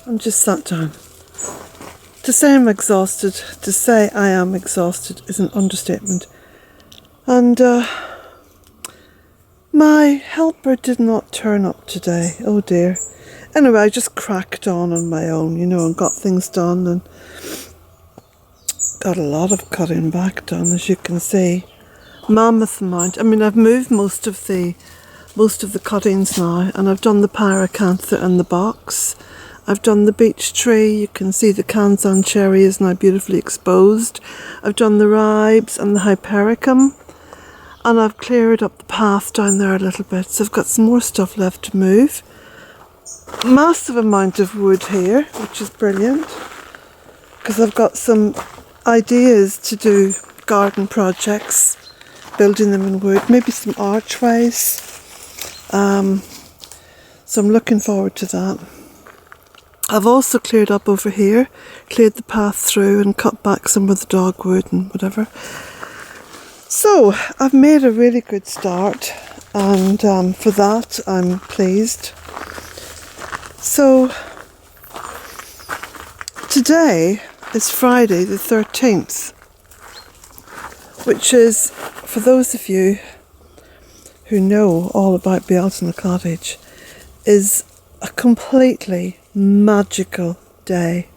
I'm just sat down. To say I'm exhausted, to say I am exhausted is an understatement. And my helper did not turn up today. Oh dear. Anyway, I just cracked on my own, and got things done and got a lot of cutting back done, as you can see. Mammoth amount. I mean, I've moved most of the cuttings now, and I've done the pyracantha and the box. I've done the beech tree. You can see the Kansan cherry is now beautifully exposed. I've done the ribes and the hypericum, and I've cleared up the path down there a little bit. So I've got some more stuff left to move. Massive amount of wood here, which is brilliant, because I've got some ideas to do garden projects, building them in wood, maybe some archways. So I'm looking forward to that. I've also cleared up over here, cleared the path through and cut back some of the dogwood and whatever. So I've made a really good start, and for that I'm pleased. So today is Friday the 13th, which is, for those of you who know all about Bealtaine Cottage, is a completely magical day.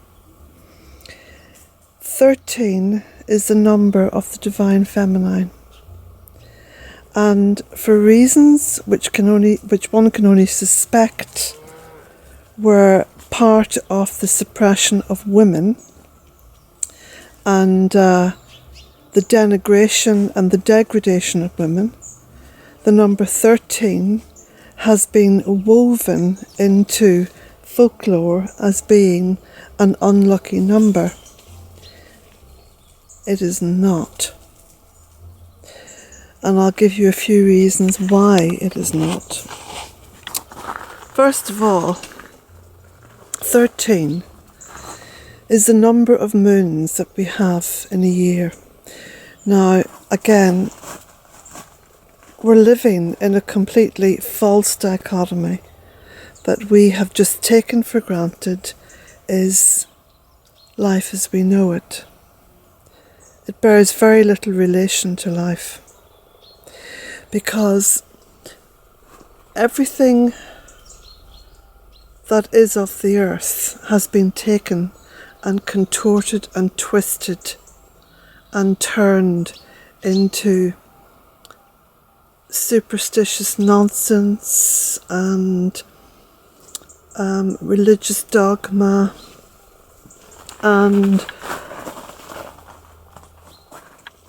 13 is the number of the divine feminine, and for reasons which one can only suspect were part of the suppression of women and the denigration and the degradation of women, the number 13 has been woven into folklore as being an unlucky number. It is not. And I'll give you a few reasons why it is not. First of all, 13 is the number of moons that we have in a year. Now, again, we're living in a completely false dichotomy that we have just taken for granted is life as we know it. It bears very little relation to life, because everything that is of the earth has been taken and contorted and twisted and turned into superstitious nonsense and religious dogma and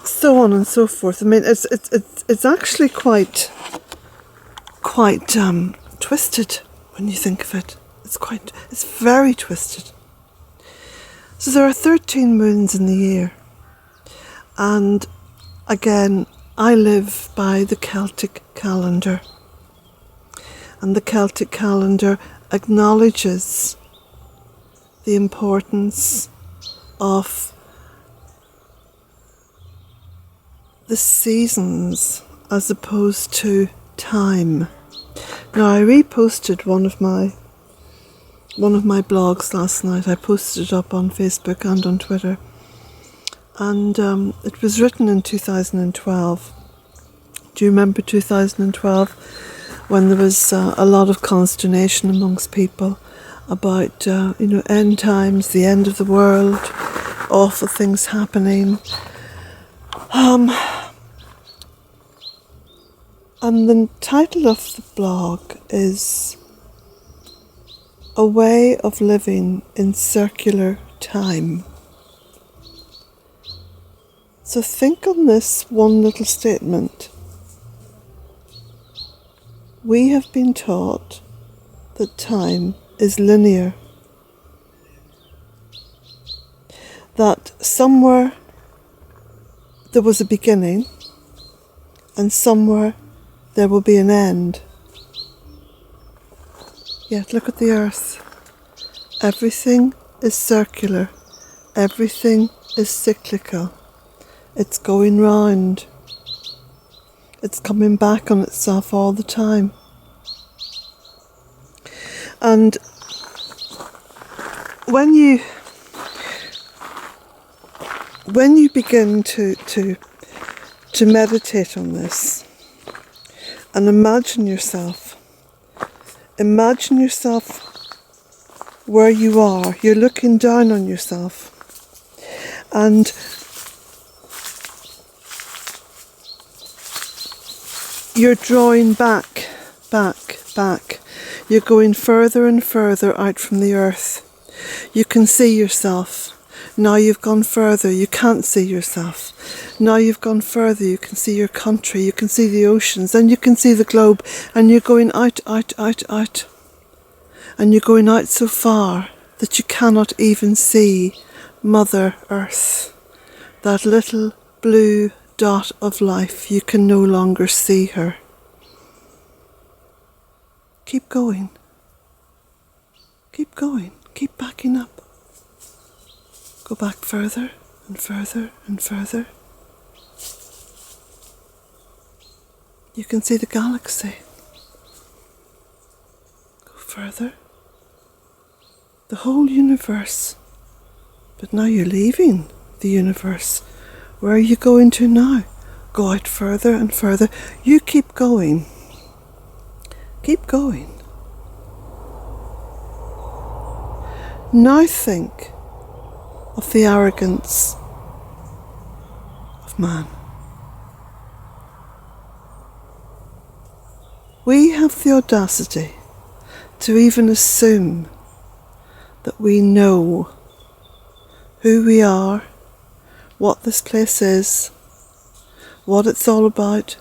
so on and so forth. I mean, it's actually quite twisted when you think of it. It's very twisted. So there are 13 moons in the year, and again, I live by the Celtic calendar, and the Celtic calendar acknowledges the importance of the seasons as opposed to time. Now, I reposted one of my blogs last night. I posted it up on Facebook and on Twitter, and it was written in 2012. Do you remember 2012, when there was a lot of consternation amongst people about end times, the end of the world, awful things happening, and the title of the blog is A Way of Living in Circular Time. So think on this one little statement. We have been taught that time is linear, that somewhere there was a beginning and somewhere there will be an end. Yet look at the earth. Everything is circular. Everything is cyclical. It's going round. It's coming back on itself all the time. And when you begin to meditate on this and imagine yourself where you are. You're looking down on yourself, and you're drawing back. You're going further and further out from the earth. You can see yourself. Now you've gone further, you can't see yourself. Now you've gone further, you can see your country, you can see the oceans, then you can see the globe, and you're going out. And you're going out so far that you cannot even see Mother Earth. That little blue dot of life, you can no longer see her. Keep going. Keep going. Keep backing up. Go back further and further and further. You can see the galaxy. Go further. The whole universe. But now you're leaving the universe. Where are you going to now? Go out further and further. You keep going. Keep going. Now think of the arrogance of man. We have the audacity to even assume that we know who we are, what this place is, what it's all about,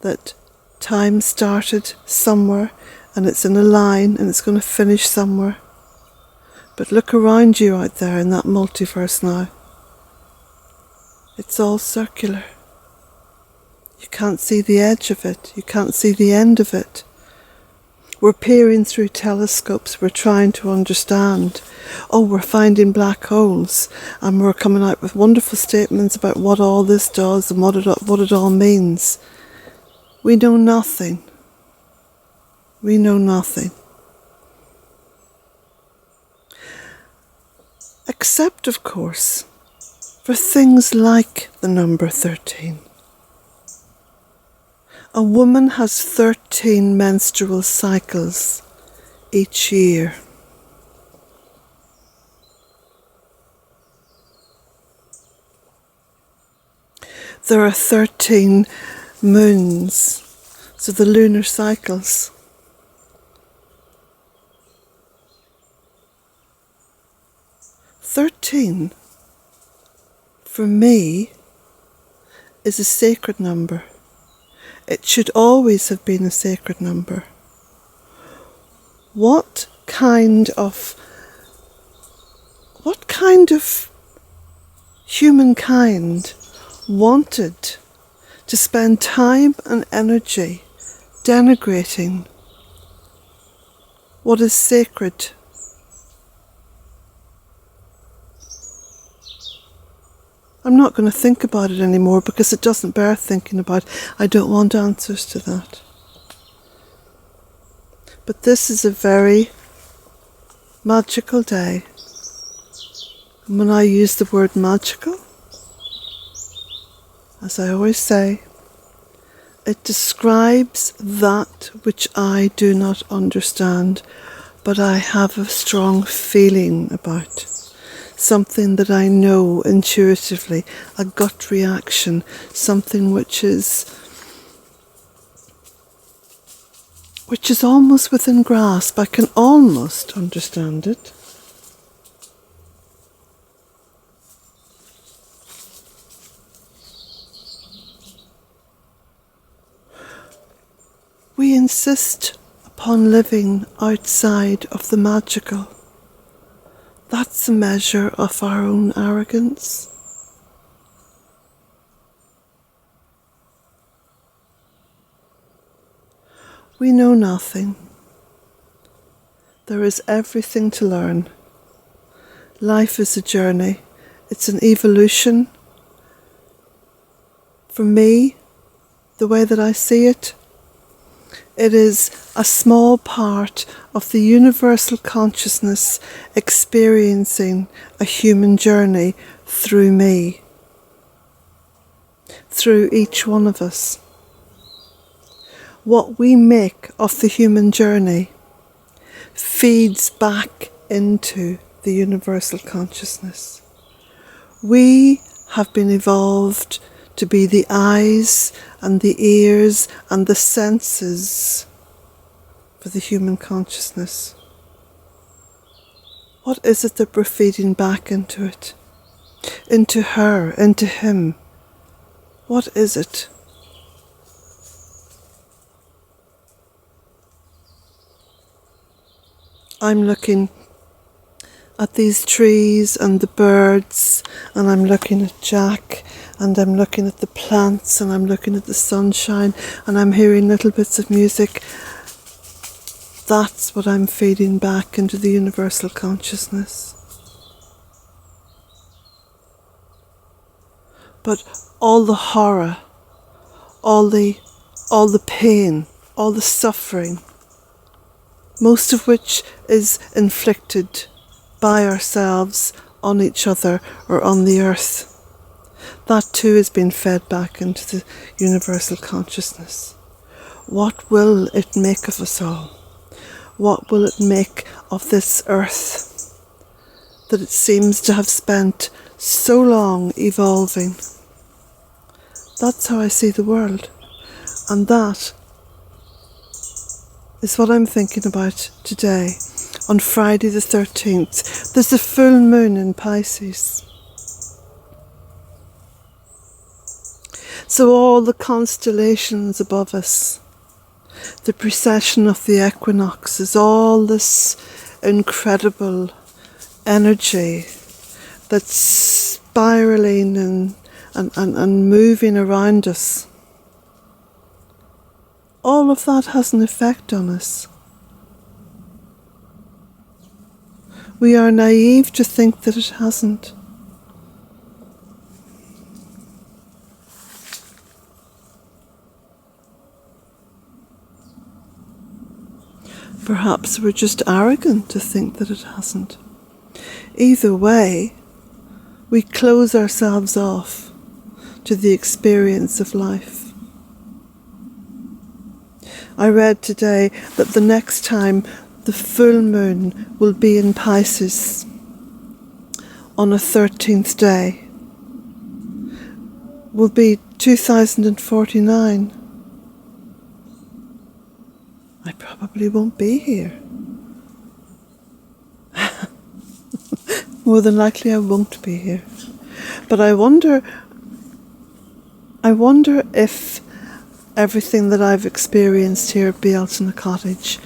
that time started somewhere and it's in a line and it's going to finish somewhere. But look around you out there in that multiverse now. It's all circular. You can't see the edge of it. You can't see the end of it. We're peering through telescopes. We're trying to understand. Oh, we're finding black holes. And we're coming out with wonderful statements about what all this does and what it all means. We know nothing. We know nothing. Except, of course, for things like the number 13. A woman has 13 menstrual cycles each year. There are 13 moons, so the lunar cycles. "13" for me is a sacred number. It should always have been a sacred number. What kind of humankind wanted to spend time and energy denigrating what is sacred? I'm not going to think about it anymore because it doesn't bear thinking about. I don't want answers to that. But this is a very magical day. And when I use the word magical, as I always say, it describes that which I do not understand, but I have a strong feeling about. Something that I know intuitively, a gut reaction, something which is almost within grasp. I can almost understand it. We insist upon living outside of the magical. That's a measure of our own arrogance. We know nothing. There is everything to learn. Life is a journey. It's an evolution. For me, the way that I see it, It is a small part of the universal consciousness experiencing a human journey through me, through each one of us. What we make of the human journey feeds back into the universal consciousness. We have been evolved to be the eyes and the ears and the senses for the human consciousness. What is it that we're feeding back into it? Into her, into him? What is it? I'm looking at these trees and the birds, and I'm looking at Jack, and I'm looking at the plants, and I'm looking at the sunshine, and I'm hearing little bits of music. That's what I'm feeding back into the universal consciousness. But all the horror, all the pain, all the suffering, most of which is inflicted by ourselves on each other or on the earth, that too is being fed back into the universal consciousness. What will it make of us all? What will it make of this earth that it seems to have spent so long evolving? That's how I see the world, and that is what I'm thinking about today. On Friday the 13th, there's a full moon in Pisces. So all the constellations above us, the precession of the equinoxes, all this incredible energy that's spiraling and moving around us, all of that has an effect on us. We are naive to think that it hasn't. Perhaps we're just arrogant to think that it hasn't. Either way, we close ourselves off to the experience of life. I read today that the next time the full moon will be in Pisces on a 13th day will be 2049. I probably won't be here. More than likely I won't be here. But I wonder if everything that I've experienced here at Bealtaine Cottage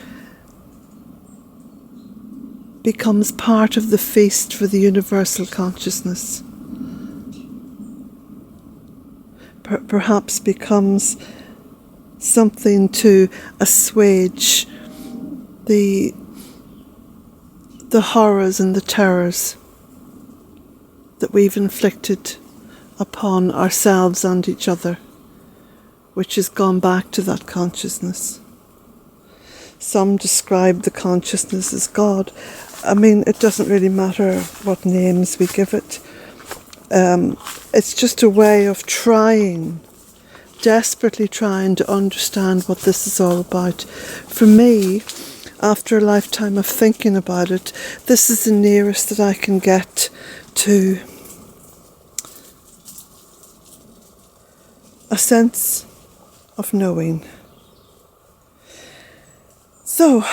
becomes part of the feast for the universal consciousness. Perhaps becomes something to assuage the horrors and the terrors that we've inflicted upon ourselves and each other, which has gone back to that consciousness. Some describe the consciousness as God. I mean, it doesn't really matter what names we give it. It's just a way of desperately trying to understand what this is all about. For me, after a lifetime of thinking about it, this is the nearest that I can get to a sense of knowing. So,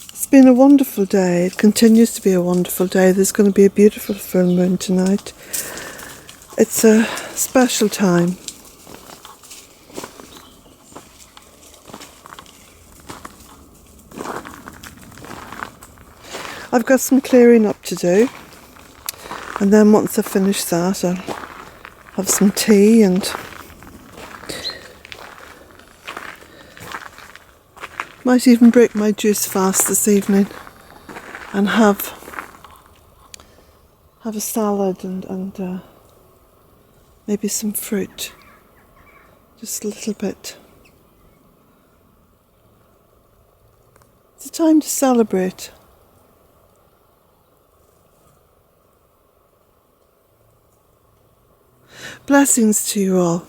it's been a wonderful day. It continues to be a wonderful day. There's going to be a beautiful full moon tonight. It's a special time. I've got some clearing up to do, and then once I finish that I'll have some tea and might even break my juice fast this evening and have a salad and maybe some fruit Just a little bit. It's a time to celebrate. Blessings to you all.